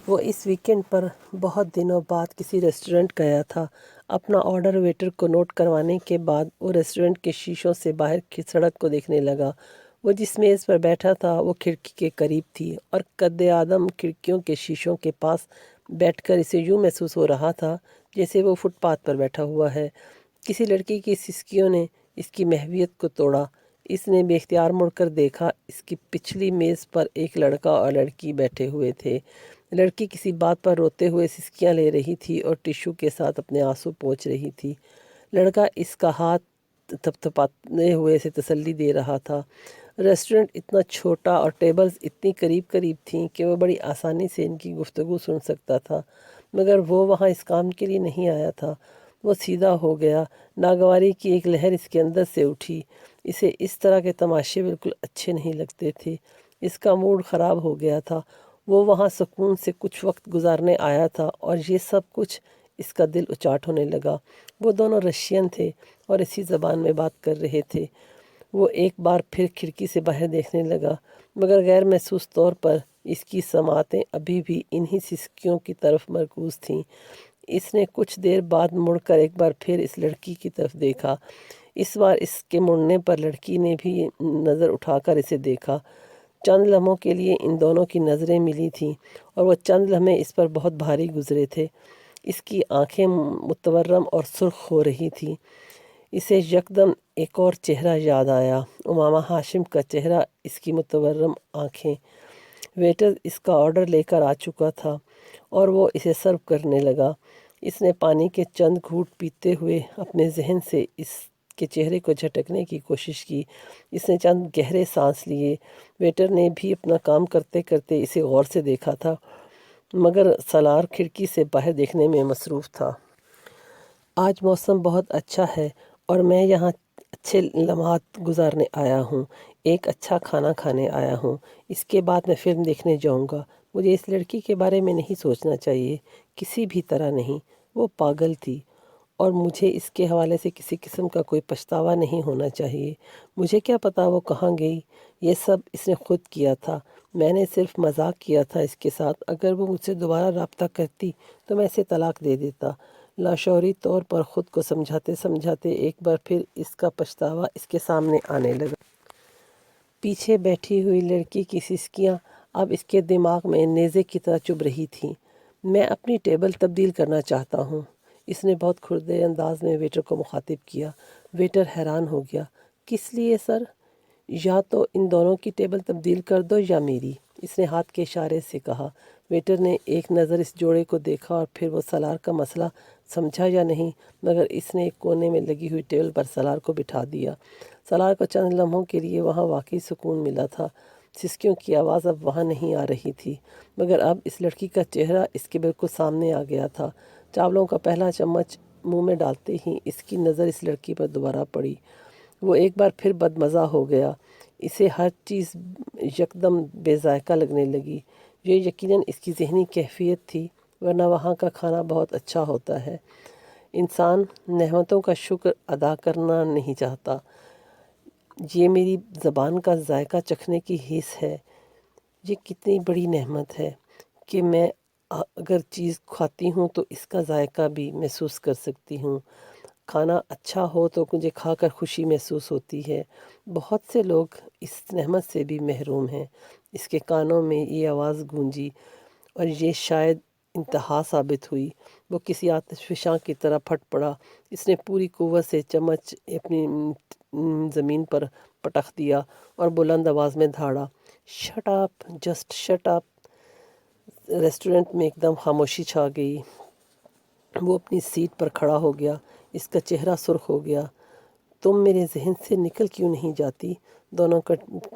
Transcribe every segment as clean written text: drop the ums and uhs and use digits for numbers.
وہ اس ویکینڈ پر بہت دنوں بعد کسی ریسٹورنٹ گیا تھا۔ اپنا آرڈر ویٹر کو نوٹ کروانے کے بعد وہ ریسٹورنٹ کے شیشوں سے باہر کی سڑک کو دیکھنے لگا۔ وہ جس میز پر بیٹھا تھا وہ کھڑکی کے قریب تھی اور قد آدم کھڑکیوں کے شیشوں کے پاس بیٹھ کر اسے یوں محسوس ہو رہا تھا جیسے وہ فٹ پاتھ پر بیٹھا ہوا ہے۔ کسی لڑکی کی سسکیوں نے اس کی محویت کو توڑا۔ اس نے بے اختیار مڑ کر دیکھا۔ اس کی پچھلی میز پر ایک لڑکا اور لڑکی بیٹھے ہوئے تھے۔ لڑکی کسی بات پر روتے ہوئے سسکیاں لے رہی تھی اور ٹشو کے ساتھ اپنے آنسو پوچھ رہی تھی۔ لڑکا اس کا ہاتھ تھپتھپاتے ہوئے اسے تسلی دے رہا تھا۔ ریسٹورنٹ اتنا چھوٹا اور ٹیبلز اتنی قریب قریب تھیں کہ وہ بڑی آسانی سے ان کی گفتگو سن سکتا تھا، مگر وہ وہاں اس کام کے لیے نہیں آیا تھا۔ وہ سیدھا ہو گیا۔ ناگواری کی ایک لہر اس کے اندر سے اٹھی۔ اسے اس طرح کے تماشے بالکل اچھے نہیں لگتے تھے۔ اس کا موڈ خراب ہو گیا تھا۔ وہ وہاں سکون سے کچھ وقت گزارنے آیا تھا اور یہ سب کچھ اس کا دل اچاٹ ہونے لگا۔ وہ دونوں رشین تھے اور اسی زبان میں بات کر رہے تھے۔ وہ ایک بار پھر کھڑکی سے باہر دیکھنے لگا، مگر غیر محسوس طور پر اس کی سماعتیں ابھی بھی انہی سسکیوں کی طرف مرکوز تھیں۔ اس نے کچھ دیر بعد مڑ کر ایک بار پھر اس لڑکی کی طرف دیکھا۔ اس بار اس کے مڑنے پر لڑکی نے بھی نظر اٹھا کر اسے دیکھا۔ چند لمحوں کے لیے ان دونوں کی نظریں ملی تھیں اور وہ چند لمحے اس پر بہت بھاری گزرے تھے۔ اس کی آنکھیں متورم اور سرخ ہو رہی تھیں۔ اسے یکدم ایک اور چہرہ یاد آیا، امامہ ہاشم کا چہرہ، اس کی متورم آنکھیں۔ ویٹر اس کا آرڈر لے کر آ چکا تھا اور وہ اسے سرو کرنے لگا۔ اس نے پانی کے چند گھونٹ پیتے ہوئے اپنے ذہن سے اس کے چہرے کو جھٹکنے کی کوشش کی۔ اس نے چند گہرے سانس لیے۔ ویٹر نے بھی اپنا کام کرتے کرتے اسے غور سے دیکھا تھا، مگر سالار کھڑکی سے باہر دیکھنے میں مصروف تھا۔ آج موسم بہت اچھا ہے اور میں یہاں اچھے لمحات گزارنے آیا ہوں۔ ایک اچھا کھانا کھانے آیا ہوں۔ اس کے بعد میں فلم دیکھنے جاؤں گا۔ مجھے اس لڑکی کے بارے میں نہیں سوچنا چاہیے، کسی بھی طرح نہیں۔ وہ پاگل تھی اور مجھے اس کے حوالے سے کسی قسم کا کوئی پچھتاوا نہیں ہونا چاہیے۔ مجھے کیا پتا وہ کہاں گئی؟ یہ سب اس نے خود کیا تھا۔ میں نے صرف مذاق کیا تھا اس کے ساتھ۔ اگر وہ مجھ سے دوبارہ رابطہ کرتی تو میں اسے طلاق دے دیتا۔ لاشعوری طور پر خود کو سمجھاتے سمجھاتے ایک بار پھر اس کا پچھتاوا اس کے سامنے آنے لگا۔ پیچھے بیٹھی ہوئی لڑکی کی سسکیاں اب اس کے دماغ میں نیزے کی طرح چبھ رہی تھیں۔ میں اپنی ٹیبل تبدیل کرنا چاہتا ہوں، اس نے بہت کھردے انداز میں ویٹر کو مخاطب کیا۔ ویٹر حیران ہو گیا۔ کس لیے سر؟ یا تو ان دونوں کی ٹیبل تبدیل کر دو یا میری، اس نے ہاتھ کے اشارے سے کہا۔ ویٹر نے ایک نظر اس جوڑے کو دیکھا اور پھر وہ سالار کا مسئلہ سمجھا یا نہیں، مگر اس نے ایک کونے میں لگی ہوئی ٹیبل پر سالار کو بٹھا دیا۔ سالار کو چند لمحوں کے لیے وہاں واقعی سکون ملا تھا۔ سسکیوں کی آواز اب وہاں نہیں آ رہی تھی، مگر اب اس لڑکی کا چہرہ اس کے بالکل سامنے آ گیا تھا۔ چاولوں کا پہلا چمچ منہ میں ڈالتے ہی اس کی نظر اس لڑکی پر دوبارہ پڑی۔ وہ ایک بار پھر بدمزہ ہو گیا۔ اسے ہر چیز یکدم بے ذائقہ لگنے لگی۔ یہ یقیناً اس کی ذہنی کیفیت تھی، ورنہ وہاں کا کھانا بہت اچھا ہوتا ہے۔ انسان نعمتوں کا شکر ادا کرنا نہیں چاہتا۔ یہ میری زبان کا ذائقہ چکھنے کی حس ہے۔ یہ کتنی بڑی نعمت ہے کہ میں اگر چیز کھاتی ہوں تو اس کا ذائقہ بھی محسوس کر سکتی ہوں۔ کھانا اچھا ہو تو مجھے کھا کر خوشی محسوس ہوتی ہے۔ بہت سے لوگ اس نعمت سے بھی محروم ہیں۔ اس کے کانوں میں یہ آواز گونجی اور یہ شاید انتہا ثابت ہوئی۔ وہ کسی آتش فشاں کی طرح پھٹ پڑا۔ اس نے پوری قوت سے چمچ اپنی زمین پر پٹخ دیا اور بلند آواز میں دھاڑا، shut up, just shut up. Restaurant میں ایک دم خاموشی چھا گئی۔ وہ اپنی سیٹ پر کھڑا ہو گیا۔ اس کا چہرہ سرخ ہو گیا۔ تم میرے ذہن سے نکل کیوں نہیں جاتی؟ دونوں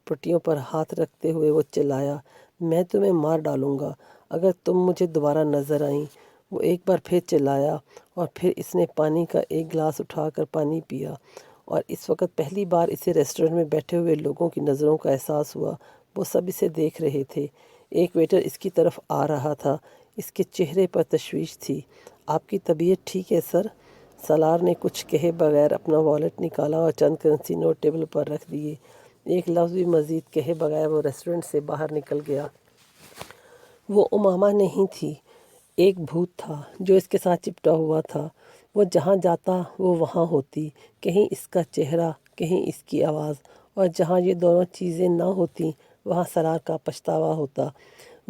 پٹیوں پر ہاتھ رکھتے ہوئے وہ چلایا، میں تمہیں مار ڈالوں گا اگر تم مجھے دوبارہ نظر آئیں۔ وہ ایک بار پھر چلایا اور پھر اس نے پانی کا ایک گلاس اٹھا کر پانی پیا، اور اس وقت پہلی بار اسے ریسٹورنٹ میں بیٹھے ہوئے لوگوں کی نظروں کا احساس ہوا۔ وہ سب اسے دیکھ رہے تھے۔ ایک ویٹر اس کی طرف آ رہا تھا۔ اس کے چہرے پر تشویش تھی۔ آپ کی طبیعت ٹھیک ہے سر؟ سالار نے کچھ کہے بغیر اپنا والیٹ نکالا اور چند کرنسی نوٹ ٹیبل پر رکھ دیے۔ ایک لفظ بھی مزید کہے بغیر وہ ریسٹورنٹ سے باہر نکل گیا۔ وہ امامہ نہیں تھی، ایک بھوت تھا جو اس کے ساتھ چپٹا ہوا تھا۔ وہ جہاں جاتا وہ وہاں ہوتی، کہیں اس کا چہرہ، کہیں اس کی آواز، اور جہاں یہ دونوں چیزیں نہ ہوتیں وہاں سرار کا پچھتاوا ہوتا۔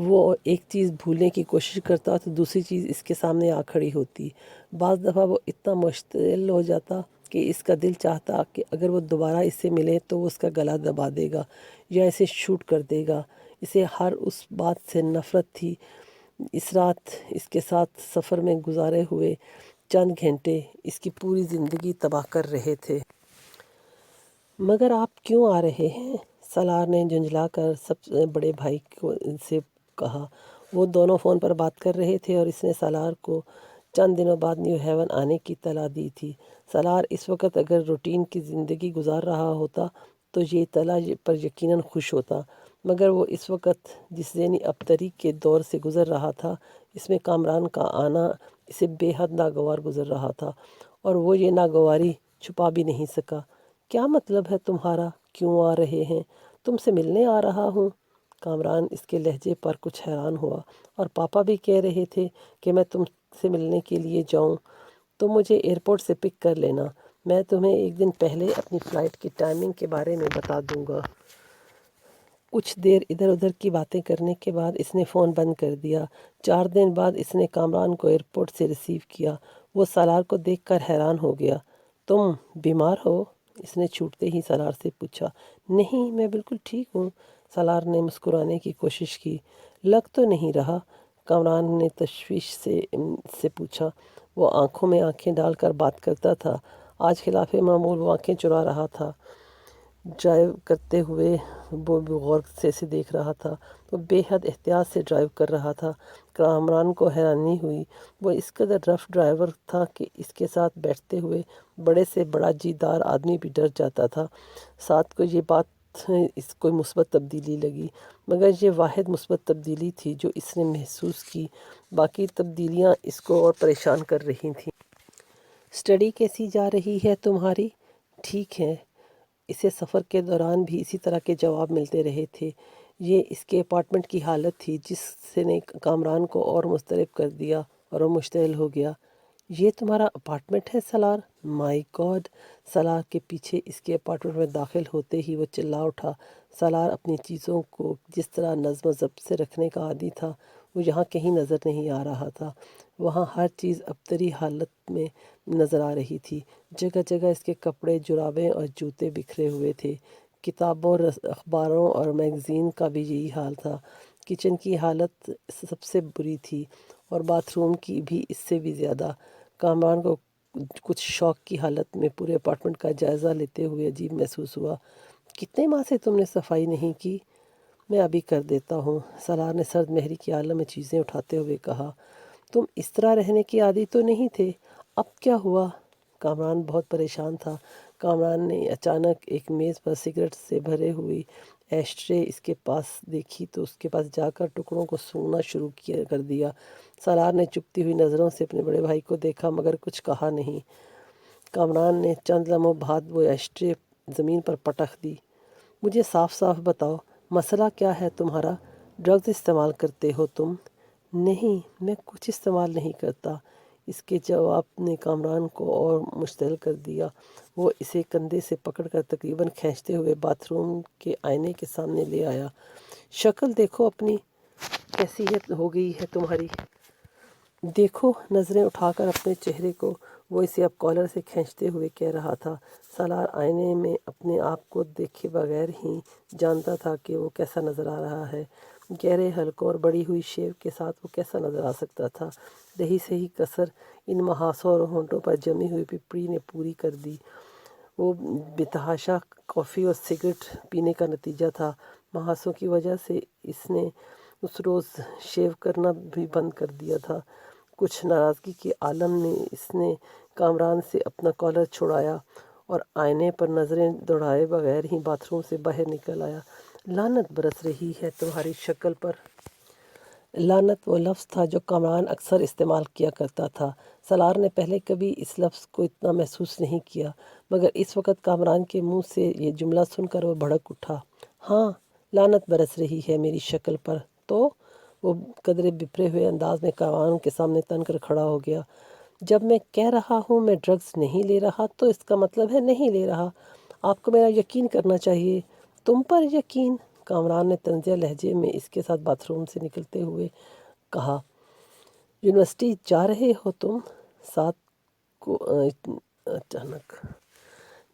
وہ ایک چیز بھولنے کی کوشش کرتا تو دوسری چیز اس کے سامنے آ کھڑی ہوتی۔ بعض دفعہ وہ اتنا مشتعل ہو جاتا کہ اس کا دل چاہتا کہ اگر وہ دوبارہ اس سے ملے تو وہ اس کا گلا دبا دے گا یا اسے شوٹ کر دے گا۔ اسے ہر اس بات سے نفرت تھی۔ اس رات اس کے ساتھ سفر میں گزارے ہوئے چند گھنٹے اس کی پوری زندگی تباہ کر رہے تھے۔ مگر آپ کیوں آ رہے ہیں؟ سالار نے جھنجھلا کر سب سے بڑے بھائی سے کہا۔ وہ دونوں فون پر بات کر رہے تھے اور اس نے سالار کو چند دنوں بعد نیو ہیون آنے کی اطلاع دی تھی۔ سالار اس وقت اگر روٹین کی زندگی گزار رہا ہوتا تو یہ اطلاع پر یقیناً خوش ہوتا، مگر وہ اس وقت جس ذہنی ابتری کے دور سے گزر رہا تھا اس میں کامران کا آنا اسے بے حد ناگوار گزر رہا تھا، اور وہ یہ ناگواری چھپا بھی نہیں سکا۔ کیا مطلب ہے تمہارا؟ کیوں آ رہے ہیں؟ تم سے ملنے آ رہا ہوں۔ کامران اس کے لہجے پر کچھ حیران ہوا۔ اور پاپا بھی کہہ رہے تھے کہ میں تم سے ملنے کے لیے جاؤں۔ تم مجھے ایئرپورٹ سے پک کر لینا، میں تمہیں ایک دن پہلے اپنی فلائٹ کی ٹائمنگ کے بارے میں بتا دوں گا۔ کچھ دیر ادھر ادھر کی باتیں کرنے کے بعد اس نے فون بند کر دیا۔ 4 دن بعد اس نے کامران کو ایئرپورٹ سے ریسیو کیا۔ وہ سالار کو دیکھ کر حیران ہو گیا۔ تم بیمار ہو؟ اس نے چھوٹتے ہی سالار سے پوچھا۔ نہیں، میں بالکل ٹھیک ہوں، سالار نے مسکرانے کی کوشش کی۔ لگ تو نہیں رہا؟ کامران نے تشویش سے پوچھا۔ وہ آنکھوں میں آنکھیں ڈال کر بات کرتا تھا۔ آج خلاف معمول وہ آنکھیں چرا رہا تھا۔ ڈرائیو کرتے ہوئے وہ غور سے اسے دیکھ رہا تھا۔ وہ بے حد احتیاط سے ڈرائیو کر رہا تھا۔ کامران کو حیرانی ہوئی۔ وہ اس قدر رف ڈرائیور تھا کہ اس کے ساتھ بیٹھتے ہوئے بڑے سے بڑا جی دار آدمی بھی ڈر جاتا تھا۔ ساتھ کو یہ بات اس کوئی مثبت تبدیلی لگی، مگر یہ واحد مثبت تبدیلی تھی جو اس نے محسوس کی۔ باقی تبدیلیاں اس کو اور پریشان کر رہی تھیں۔ اسٹڈی کیسی جا رہی ہے تمہاری؟ ٹھیک ہے۔ اسے سفر کے دوران بھی اسی طرح کے جواب ملتے رہے تھے۔ یہ اس کے اپارٹمنٹ کی حالت تھی جس نے کامران کو اور مضطرب کر دیا اور وہ مشتعل ہو گیا۔ یہ تمہارا اپارٹمنٹ ہے سالار؟ مائی گاڈ! سالار کے پیچھے اس کے اپارٹمنٹ میں داخل ہوتے ہی وہ چلا اٹھا۔ سالار اپنی چیزوں کو جس طرح نظم و ضبط سے رکھنے کا عادی تھا وہ یہاں کہیں نظر نہیں آ رہا تھا۔ وہاں ہر چیز ابتری حالت میں نظر آ رہی تھی۔ جگہ جگہ اس کے کپڑے، جرابیں اور جوتے بکھرے ہوئے تھے۔ کتابوں، اخباروں اور میگزین کا بھی یہی حال تھا۔ کچن کی حالت سب سے بری تھی اور باتھ روم کی بھی اس سے بھی زیادہ۔ کامران کو کچھ شوق کی حالت میں پورے اپارٹمنٹ کا جائزہ لیتے ہوئے عجیب محسوس ہوا۔ کتنے ماہ سے تم نے صفائی نہیں کی؟ میں ابھی کر دیتا ہوں، سالار نے سرد مہری کی عالم میں چیزیں اٹھاتے ہوئے کہا۔ تم اس طرح رہنے کی عادی تو نہیں تھے، اب کیا ہوا؟ کامران بہت پریشان تھا۔ کامران نے اچانک ایک میز پر سگریٹ سے بھری ہوئی ایش ٹرے اس کے پاس دیکھی تو اس کے پاس جا کر ٹکڑوں کو سونگھنا شروع کر دیا۔ سالار نے چپتی ہوئی نظروں سے اپنے بڑے بھائی کو دیکھا مگر کچھ کہا نہیں۔ کامران نے چند لمحوں بعد وہ ایش ٹرے زمین پر پٹک دی۔ مجھے صاف صاف بتاؤ، مسئلہ کیا ہے تمہارا؟ ڈرگز استعمال کرتے ہو تم؟ نہیں، میں کچھ استعمال نہیں کرتا۔ اس کے جواب نے کامران کو اور مشتعل کر دیا۔ وہ اسے کندھے سے پکڑ کر تقریباً کھینچتے ہوئے باتھ روم کے آئینے کے سامنے لے آیا۔ شکل دیکھو اپنی، کیسی ہو گئی ہے تمہاری؟ دیکھو، نظریں اٹھا کر اپنے چہرے کو وہ اسے اب کالر سے کھینچتے ہوئے کہہ رہا تھا۔ سالار آئینے میں اپنے آپ کو دیکھے بغیر ہی جانتا تھا کہ وہ کیسا نظر آ رہا ہے۔ گہرے حلقوں اور بڑی ہوئی شیو کے ساتھ وہ کیسا نظر آ سکتا تھا؟ رہی سہی کسر ان محاصوں اور ہونٹوں پر جمی ہوئی پپڑی نے پوری کر دی۔ وہ بتحاشا کافی اور سگریٹ پینے کا نتیجہ تھا۔ محاصوں کی وجہ سے اس نے اس روز شیو کرنا بھی بند کر دیا تھا۔ کچھ ناراضگی کے عالم میں اس نے کامران سے اپنا کالر چھڑایا اور آئینے پر نظریں دوڑائے بغیر ہی باتھ روم سے باہر نکل آیا۔ لعنت برس رہی ہے تمہاری شکل پر۔ لعنت وہ لفظ تھا جو کامران اکثر استعمال کیا کرتا تھا۔ سالار نے پہلے کبھی اس لفظ کو اتنا محسوس نہیں کیا، مگر اس وقت کامران کے منہ سے یہ جملہ سن کر وہ بھڑک اٹھا۔ ہاں، لعنت برس رہی ہے میری شکل پر تو؟ وہ قدرے بپھرے ہوئے انداز میں کامران کے سامنے تن کر کھڑا ہو گیا۔ جب میں کہہ رہا ہوں میں ڈرگز نہیں لے رہا تو اس کا مطلب ہے نہیں لے رہا۔ آپ کو میرا یقین کرنا چاہیے۔ تم پر یقین؟ کامران نے طنزیہ لہجے میں اس کے ساتھ باتھ روم سے نکلتے ہوئے کہا۔ یونیورسٹی جا رہے ہو تم؟ ساتھ کو اچانک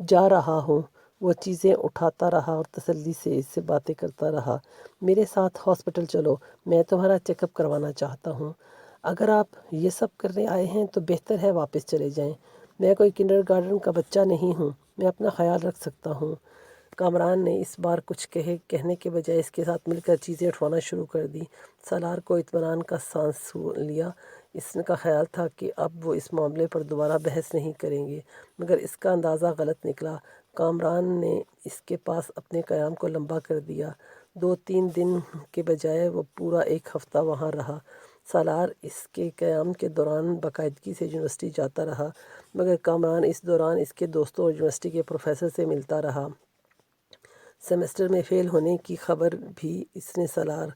جا رہا ہوں۔ وہ چیزیں اٹھاتا رہا اور تسلی سے اس سے باتیں کرتا رہا۔ میرے ساتھ ہاسپٹل چلو، میں تمہارا چیک اپ کروانا چاہتا ہوں۔ اگر آپ یہ سب کرنے آئے ہیں تو بہتر ہے واپس چلے جائیں۔ میں کوئی کنڈر گارڈن کا بچہ نہیں ہوں، میں اپنا خیال رکھ سکتا ہوں۔ کامران نے اس بار کچھ کہنے کے بجائے اس کے ساتھ مل کر چیزیں اٹھوانا شروع کر دیں۔ سالار کو اطمینان کا سانس لیا۔ اس کا خیال تھا کہ اب وہ اس معاملے پر دوبارہ بحث نہیں کریں گے، مگر اس کا اندازہ غلط نکلا۔ کامران نے اس کے پاس اپنے قیام کو لمبا کر دیا۔ 2-3 دن کے بجائے وہ پورا 1 ہفتہ وہاں رہا۔ سالار اس کے قیام کے دوران باقاعدگی سے یونیورسٹی جاتا رہا، مگر کامران اس دوران اس کے دوستوں اور یونیورسٹی کے پروفیسر سے ملتا رہا۔ سیمسٹر میں فیل ہونے کی خبر بھی اس نے سالار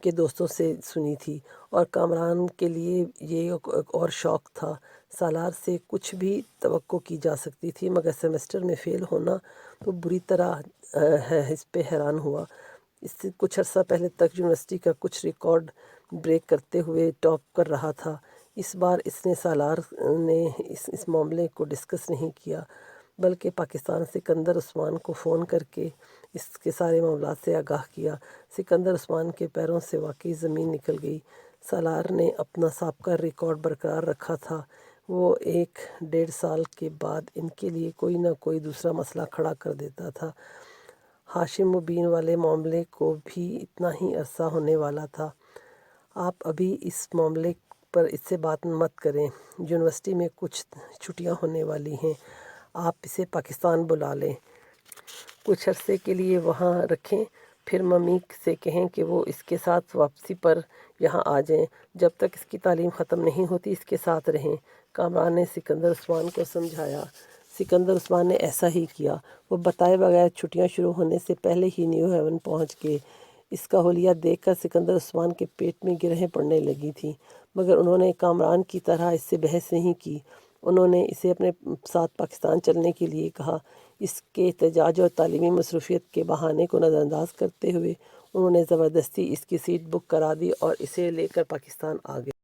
کے دوستوں سے سنی تھی، اور کامران کے لیے یہ ایک اور شوق تھا۔ سالار سے کچھ بھی توقع کی جا سکتی تھی، مگر سیمسٹر میں فیل ہونا تو بری طرح اس پہ حیران ہوا۔ اس سے کچھ عرصہ پہلے تک یونیورسٹی کا کچھ ریکارڈ بریک کرتے ہوئے ٹاپ کر رہا تھا۔ اس بار اس نے سالار نے اس معاملے کو ڈسکس نہیں کیا، بلکہ پاکستان سکندر عثمان کو فون کر کے اس کے سارے معاملات سے آگاہ کیا۔ سکندر عثمان کے پیروں سے واقعی زمین نکل گئی۔ سالار نے اپنا سابقہ ریکارڈ برقرار رکھا تھا۔ وہ 1-1.5 سال کے بعد ان کے لیے کوئی نہ کوئی دوسرا مسئلہ کھڑا کر دیتا تھا۔ ہاشم مبین والے معاملے کو بھی اتنا ہی عرصہ ہونے والا تھا۔ آپ ابھی اس معاملے پر اس سے بات مت کریں۔ یونیورسٹی میں کچھ چھٹیاں ہونے والی ہیں، آپ اسے پاکستان بلا لیں، کچھ عرصے کے لیے وہاں رکھیں، پھر ممی سے کہیں کہ وہ اس کے ساتھ واپسی پر یہاں آ جائیں۔ جب تک اس کی تعلیم ختم نہیں ہوتی اس کے ساتھ رہیں۔ کامران نے سکندر عثمان کو سمجھایا۔ سکندر عثمان نے ایسا ہی کیا۔ وہ بتائے بغیر چھٹیاں شروع ہونے سے پہلے ہی نیو ہیون پہنچ گئے۔ اس کا حلیہ دیکھ کر سکندر عثمان کے پیٹ میں گرہیں پڑنے لگی تھیں، مگر انہوں نے کامران کی طرح اس سے بحث نہیں کی۔ انہوں نے اسے اپنے ساتھ پاکستان چلنے کے لیے کہا۔ اس کے احتجاج اور تعلیمی مصروفیت کے بہانے کو نظر انداز کرتے ہوئے انہوں نے زبردستی اس کی سیٹ بک کرا دی اور اسے لے کر پاکستان آ گئے۔